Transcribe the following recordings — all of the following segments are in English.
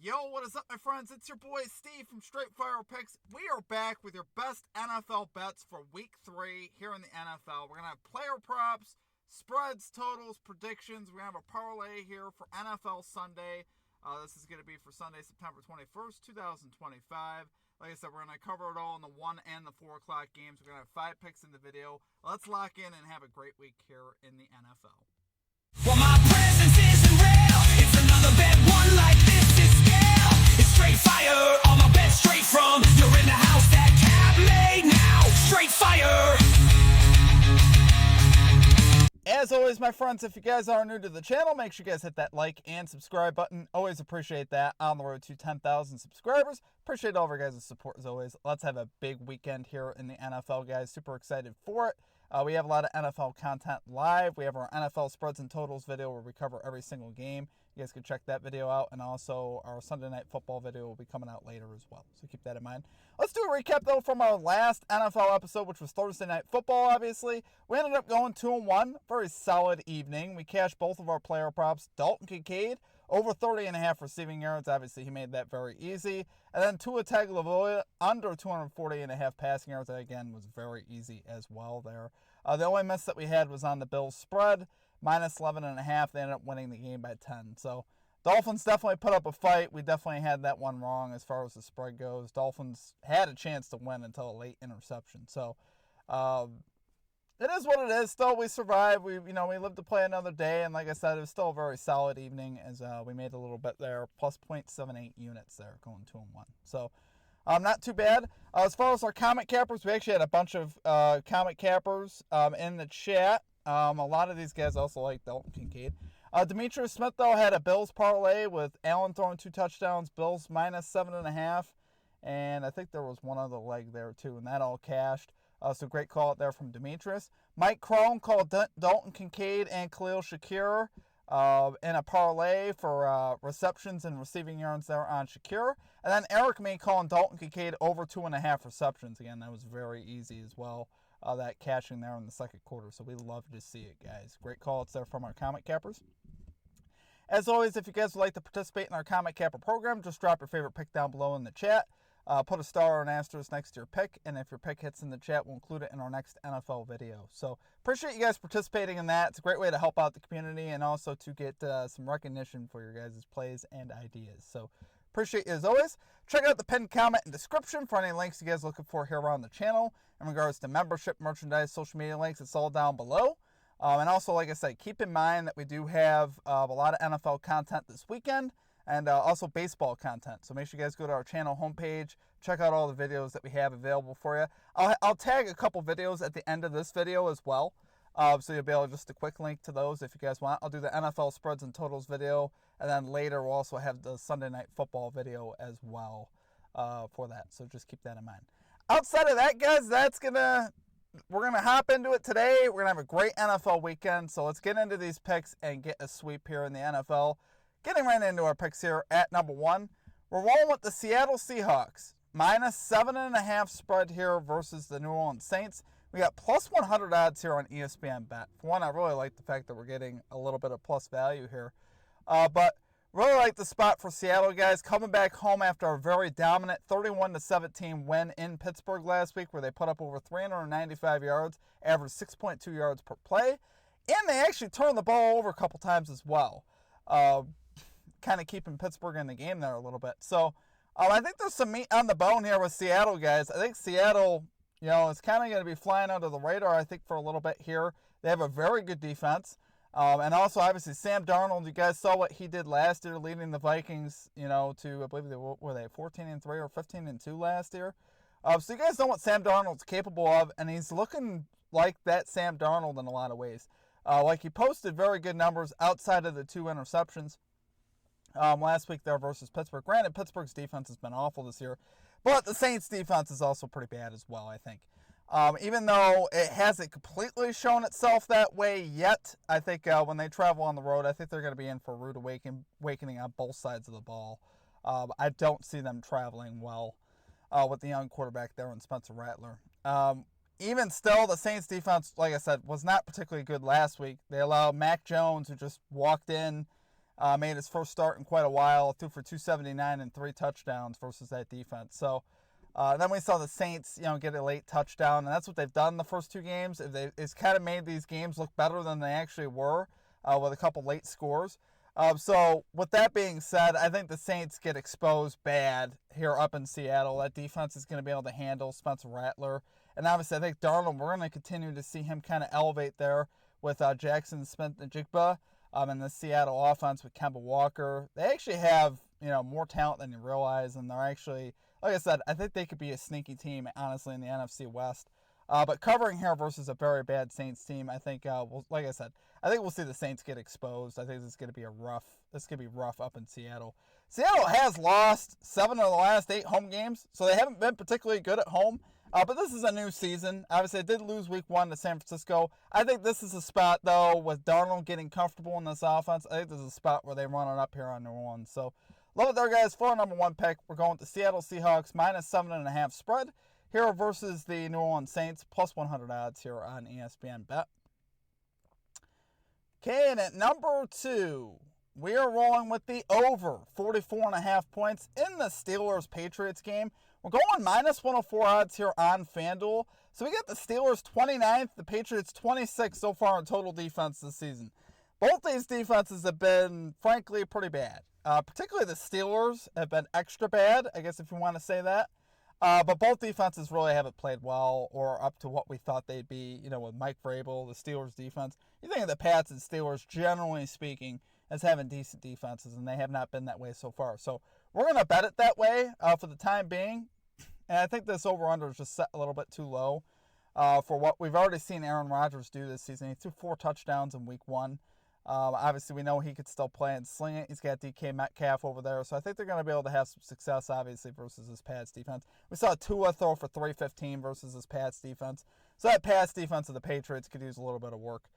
Yo, what is up, my friends? It's your boy Steve from Straight Fire Picks. We are back with your best NFL bets for Week 3 here in the NFL. We're going to have player props, spreads, totals, predictions. We're going to have a parlay here for NFL Sunday. This is going to be for Sunday, September 21st, 2025. Like I said, we're going to cover it all in the 1 and the 4 o'clock games. We're going to have 5 picks in the video. Let's lock in and have a great week here in the NFL. Well, my presence isn't real. It's another bad one like this is scale. It's straight fire. All my bets straight from. You're in the house that Cap made now. Straight fire. As always, my friends, if you guys are new to the channel, make sure you guys hit that like and subscribe button. Always appreciate that. On the road to 10,000 subscribers. Appreciate all of your guys' support as always. Let's have a big weekend here in the NFL, guys. Super excited for it. We have a lot of NFL content live. We have our NFL spreads and totals video where we cover every single game. You guys can check that video out. And also our Sunday Night Football video will be coming out later as well. So keep that in mind. Let's do a recap, though, from our last NFL episode, which was Thursday Night Football, obviously. We ended up going 2-1. Very solid evening. We cashed both of our player props. Dalton Kincaid, over 30.5 receiving yards. Obviously, he made that very easy. And then Tua Tagovailoa, under 240.5 passing yards. That, again, was very easy as well there. The only miss that we had was on the Bills spread, minus 11.5. They ended up winning the game by 10. So, Dolphins definitely put up a fight. We definitely had that one wrong as far as the spread goes. Dolphins had a chance to win until a late interception. So, it is what it is. Still, we survived. We lived to play another day. And like I said, it was still a very solid evening as we made a little bit there. Plus 0.78 units there going 2-1. So, not too bad. As far as our comment cappers, we actually had a bunch of comment cappers in the chat. A lot of these guys also like Dalton Kincaid. Demetrius Smith, though, had a Bills parlay with Allen throwing 2 touchdowns, Bills minus 7.5. And I think there was one other leg there, too, and that all cashed. So great call out there from Demetrius. Mike Crone called Dalton Kincaid and Khalil Shakir in a parlay for receptions and receiving yards there on Shakir. And then Eric May calling Dalton Kincaid over 2.5 receptions. Again, that was very easy as well, that cashing there in the second quarter. So we love to see it, guys. Great call-outs there from our comment cappers. As always, if you guys would like to participate in our comment capper program, just drop your favorite pick down below in the chat. Put a star or an asterisk next to your pick, and if your pick hits in the chat, we'll include it in our next NFL video. So appreciate you guys participating in that. It's a great way to help out the community and also to get some recognition for your guys' plays and ideas. So appreciate you as always. Check out the pinned comment and description for any links you guys are looking for here on the channel. In regards to membership, merchandise, social media links, it's all down below. And also, like I said, keep in mind that we do have a lot of NFL content this weekend. And also baseball content. So make sure you guys go to our channel homepage. Check out all the videos that we have available for you. I'll tag a couple videos at the end of this video as well. So you'll be able to just a quick link to those if you guys want. I'll do the NFL spreads and totals video. And then later we'll also have the Sunday Night Football video as well for that. So just keep that in mind. Outside of that, guys, we're going to hop into it today. We're going to have a great NFL weekend. So let's get into these picks and get a sweep here in the NFL. Getting right into our picks here at number 1. We're rolling with the Seattle Seahawks. Minus 7.5 spread here versus the New Orleans Saints. We got plus 100 odds here on ESPN Bet. For one, I really like the fact that we're getting a little bit of plus value here. But really like the spot for Seattle, guys. Coming back home after a very dominant 31-17 win in Pittsburgh last week where they put up over 395 yards, averaged 6.2 yards per play. And they actually turned the ball over a couple times as well. Kind of keeping Pittsburgh in the game there a little bit. So I think there's some meat on the bone here with Seattle, guys. I think Seattle, is kind of going to be flying under the radar, I think, for a little bit here. They have a very good defense. And also, obviously, Sam Darnold, you guys saw what he did last year, leading the Vikings, to, I believe, were they 14-3 or 15-2 last year? So you guys know what Sam Darnold's capable of, and he's looking like that Sam Darnold in a lot of ways. Like he posted very good numbers outside of the 2 interceptions. Last week there versus Pittsburgh. Granted, Pittsburgh's defense has been awful this year, but the Saints' defense is also pretty bad as well, I think. Even though it hasn't completely shown itself that way yet, I think when they travel on the road, I think they're going to be in for a rude awakening on both sides of the ball. I don't see them traveling well with the young quarterback there in Spencer Rattler. Even still, the Saints' defense, like I said, was not particularly good last week. They allowed Mac Jones, who just walked in, Made his first start in quite a while, threw for 279 and 3 touchdowns versus that defense. So then we saw the Saints, get a late touchdown, and that's what they've done the first 2 games. It's kind of made these games look better than they actually were with a couple late scores. So with that being said, I think the Saints get exposed bad here up in Seattle. That defense is going to be able to handle Spencer Rattler. And obviously I think Darnold, we're going to continue to see him kind of elevate there with Jackson Smith-Njigba and the Seattle offense with Kemba Walker. They actually have, more talent than you realize, and they're actually, like I said, I think they could be a sneaky team, honestly, in the NFC West. But covering here versus a very bad Saints team, I think, like I said, I think we'll see the Saints get exposed. I think this is going to be rough up in Seattle. Seattle has lost 7 of the last 8 home games, so they haven't been particularly good at home. But this is a new season. Obviously, they did lose week 1 to San Francisco. I think this is a spot, though, with Darnold getting comfortable in this offense. I think this is a spot where they run it up here on New Orleans. So, love it there, guys. For our number 1 pick, we're going with the Seattle Seahawks -7.5 spread here versus the New Orleans Saints, plus 100 odds here on ESPN Bet. Okay, and at number 2, we are rolling with the over 44.5 points in the Steelers-Patriots game. We're going -104 odds here on FanDuel. So we get the Steelers 29th, the Patriots 26th so far in total defense this season. Both these defenses have been, frankly, pretty bad. Particularly the Steelers have been extra bad, I guess if you want to say that. But both defenses really haven't played well or up to what we thought they'd be, with Mike Vrabel, the Steelers defense. You think of the Pats and Steelers, generally speaking, as having decent defenses, and they have not been that way so far. So we're going to bet it that way for the time being. And I think this over-under is just set a little bit too low for what we've already seen Aaron Rodgers do this season. He threw 4 touchdowns in week 1. Obviously, we know he could still play and sling it. He's got DK Metcalf over there. So I think they're going to be able to have some success, obviously, versus this Pats defense. We saw Tua throw for 315 versus this Pats defense. So that Pats defense of the Patriots could use a little bit of work.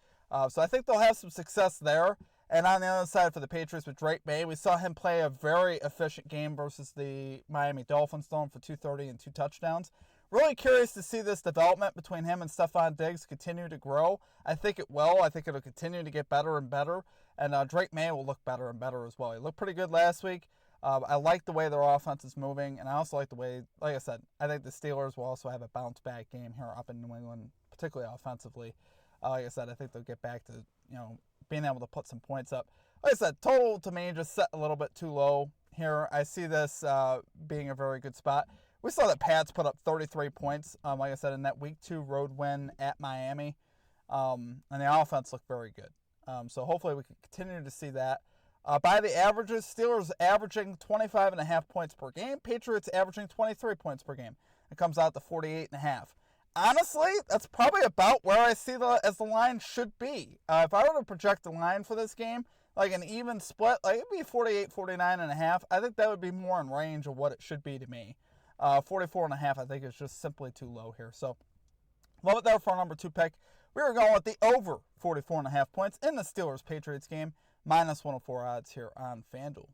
So I think they'll have some success there. And on the other side for the Patriots with Drake May, we saw him play a very efficient game versus the Miami Dolphins, throwing for 230 and 2 touchdowns. Really curious to see this development between him and Stephon Diggs continue to grow. I think it will. I think it'll continue to get better and better. And Drake May will look better and better as well. He looked pretty good last week. I like the way their offense is moving. And I also like the way, like I said, I think the Steelers will also have a bounce-back game here up in New England, particularly offensively. Like I said, I think they'll get back to, being able to put some points up. Like I said, total to me just set a little bit too low here. I see this being a very good spot. We saw that Pats put up 33 points, like I said, in that Week 2 road win at Miami. And the offense looked very good. So hopefully we can continue to see that. By the averages, Steelers averaging 25.5 points per game. Patriots averaging 23 points per game. It comes out to 48.5. Honestly, that's probably about where I see as the line should be. If I were to project the line for this game, like an even split, like it'd be 48, 49.5. I think that would be more in range of what it should be to me. 44.5, I think, is just simply too low here. So, love it there for our number 2 pick. We are going with the over 44.5 points in the Steelers-Patriots game, -104 odds here on FanDuel.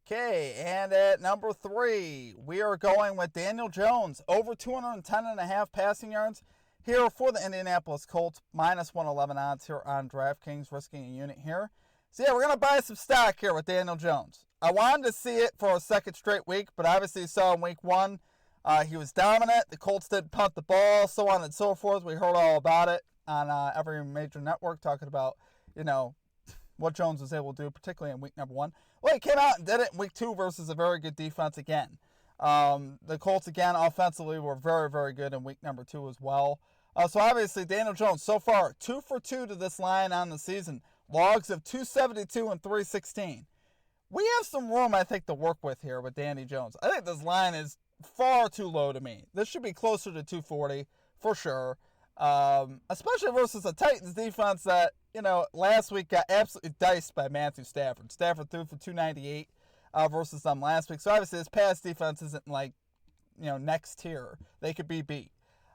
Okay, and at number 3, we are going with Daniel Jones, over 210.5 passing yards here for the Indianapolis Colts, -111 odds here on DraftKings, risking a unit here. So yeah, we're going to buy some stock here with Daniel Jones. I wanted to see it for a second straight week, but obviously you saw in week 1, he was dominant. The Colts didn't punt the ball, so on and so forth. We heard all about it on every major network talking about, what Jones was able to do, particularly in week number 1. Well, he came out and did it in week 2 versus a very good defense again. The Colts, again, offensively were very, very good in week number 2 as well. So obviously, Daniel Jones, so far, 2 for 2 to this line on the season. Logs of 272 and 316. We have some room, I think, to work with here with Danny Jones. I think this line is far too low to me. This should be closer to 240 for sure. Especially versus a Titans defense that, last week got absolutely diced by Matthew Stafford. Stafford threw for 298 versus them last week. So obviously this pass defense isn't like, next tier. They could be beat.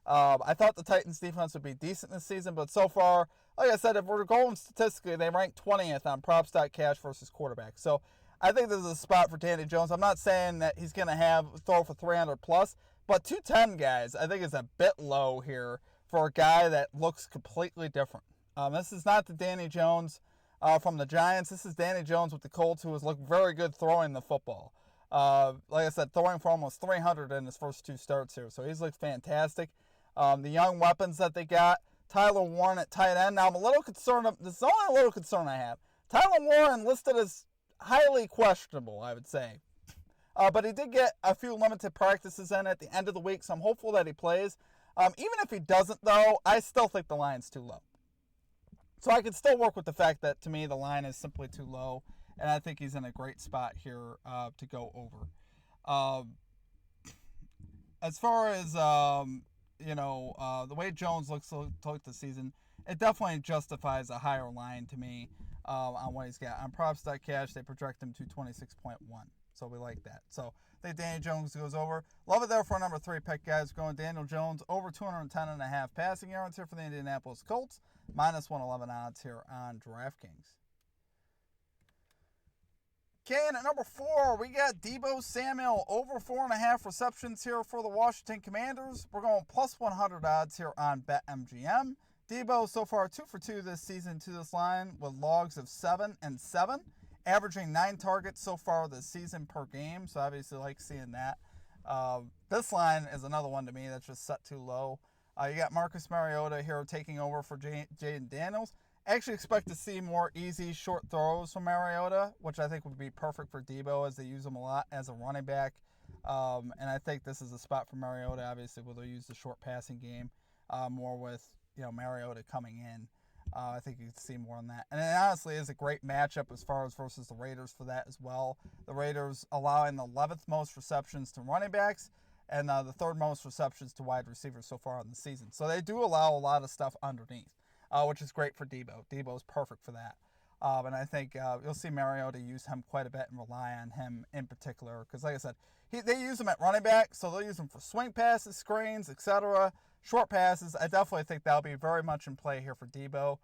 I thought the Titans defense would be decent this season, but so far, like I said, if we're going statistically, they rank 20th on props.cash versus quarterback. So I think this is a spot for Danny Jones. I'm not saying that he's going to throw for 300 plus, but 210, guys, I think is a bit low here for a guy that looks completely different. This is not the Danny Jones from the Giants. This is Danny Jones with the Colts, who has looked very good throwing the football. Like I said, throwing for almost 300 in his first 2 starts here. So he's looked fantastic. The young weapons that they got, Tyler Warren at tight end. Now I'm a little concerned. This is only a little concern I have. Tyler Warren listed as highly questionable, I would say. But he did get a few limited practices in at the end of the week, so I'm hopeful that he plays. Even if he doesn't, though, I still think the line's too low. So I can still work with the fact that, to me, the line is simply too low, and I think he's in a great spot here to go over. As far as, the way Jones looks this season, it definitely justifies a higher line to me on what he's got. On props.cash, they project him to 26.1. So we like that. So I think Daniel Jones goes over. Love it there for a number 3 pick, guys. Going Daniel Jones over 210.5 passing yards here for the Indianapolis Colts. Minus 111 odds here on DraftKings. Okay, and at number 4, we got Deebo Samuel over 4.5 receptions here for the Washington Commanders. We're going plus 100 odds here on BetMGM. Deebo so far 2 for 2 this season to this line with logs of 7 and 7. Averaging 9 targets so far this season per game, so obviously like seeing that. This line is another one to me that's just set too low. You got Marcus Mariota here taking over for Jaden Daniels. I actually expect to see more easy, short throws from Mariota, which I think would be perfect for Deebo as they use him a lot as a running back. And I think this is a spot for Mariota, obviously, where they'll use the short passing game more with Mariota coming in. I think you can see more on that. And it honestly is a great matchup as far as versus the Raiders for that as well. The Raiders allowing the 11th most receptions to running backs and the 3rd most receptions to wide receivers so far in the season. So they do allow a lot of stuff underneath, which is great for Deebo. Deebo's perfect for that. And I think you'll see Mariota use him quite a bit and rely on him in particular. Because like I said, they use him at running back, so they'll use him for swing passes, screens, etc., short passes. I definitely think that'll be very much in play here for Deebo.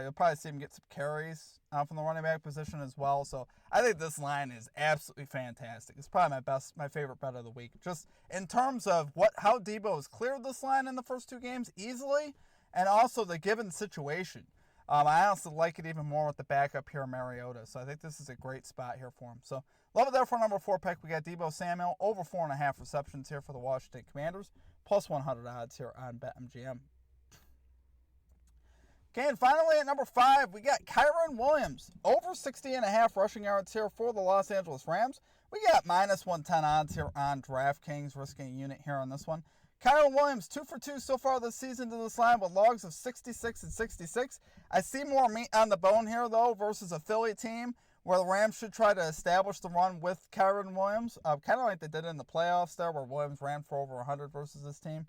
You'll probably see him get some carries from the running back position as well. So I think this line is absolutely fantastic. It's probably my favorite bet of the week. Just in terms of how Deebo has cleared this line in the first 2 games easily, and also the given situation. I honestly like it even more with the backup here, Mariota. So I think this is a great spot here for him. So love it there for number 4 pick. We got Deebo Samuel over 4.5 receptions here for the Washington Commanders. Plus 100 odds here on BetMGM. Okay, and finally at number 5, we got Kyren Williams. Over 60.5 rushing yards here for the Los Angeles Rams. We got minus 110 odds here on DraftKings, risking a unit here on this one. Kyren Williams, 2 for 2 so far this season to this line with logs of 66 and 66. I see more meat on the bone here, though, versus a Philly team where the Rams should try to establish the run with Kyren Williams, kind of like they did in the playoffs there, where Williams ran for over 100 versus this team.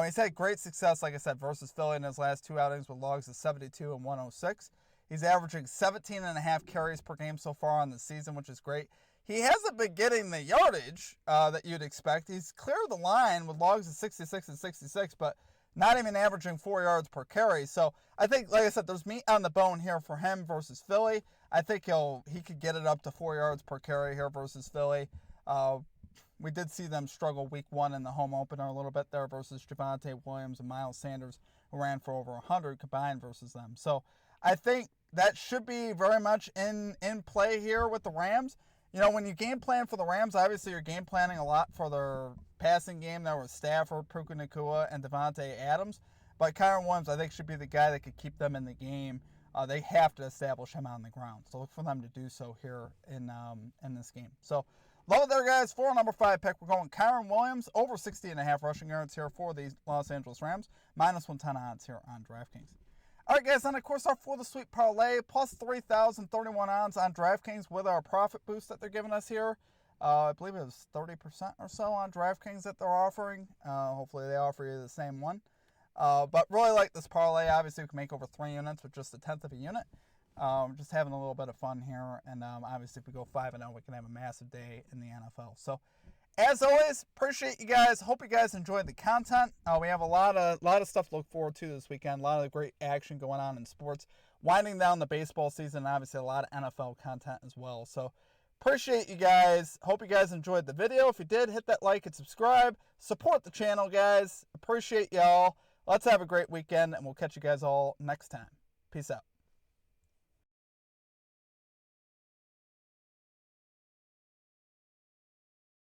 He's had great success, like I said, versus Philly in his last 2 outings with logs of 72 and 106. He's averaging 17.5 carries per game so far on the season, which is great. He hasn't been getting the yardage that you'd expect. He's cleared the line with logs of 66 and 66, but not even averaging 4 yards per carry. So I think, like I said, there's meat on the bone here for him versus Philly. I think he could get it up to 4 yards per carry here versus Philly. We did see them struggle week 1 in the home opener a little bit there versus Javonte Williams and Miles Sanders, who ran for over 100 combined versus them. So I think that should be very much in play here with the Rams. When you game plan for the Rams, obviously you're game planning a lot for their passing game there with Stafford, Puka Nacua, and Devontae Adams. But Kyren Williams, I think, should be the guy that could keep them in the game. They have to establish him on the ground. So look for them to do so here in this game. So love it there, guys. For number 5 pick, we're going Kyren Williams, over 60.5 rushing yards here for the Los Angeles Rams. Minus 110 odds here on DraftKings. All right, guys, and of course, for the Sweep Parlay, plus 3,031 odds on DraftKings with our profit boost that they're giving us here. I believe it was 30% or so on DraftKings that they're offering. Hopefully, they offer you the same one. But really like this parlay. Obviously, we can make over 3 units with just 1/10 of a unit. Just having a little bit of fun here. And obviously, if we go 5-0, we can have a massive day in the NFL. So, as always, appreciate you guys. Hope you guys enjoyed the content. We have a lot of stuff to look forward to this weekend. A lot of great action going on in sports. Winding down the baseball season, and obviously a lot of NFL content as well. So appreciate you guys. Hope you guys enjoyed the video. If you did, hit that like and subscribe. Support the channel, guys. Appreciate y'all. Let's have a great weekend, and we'll catch you guys all next time. Peace out.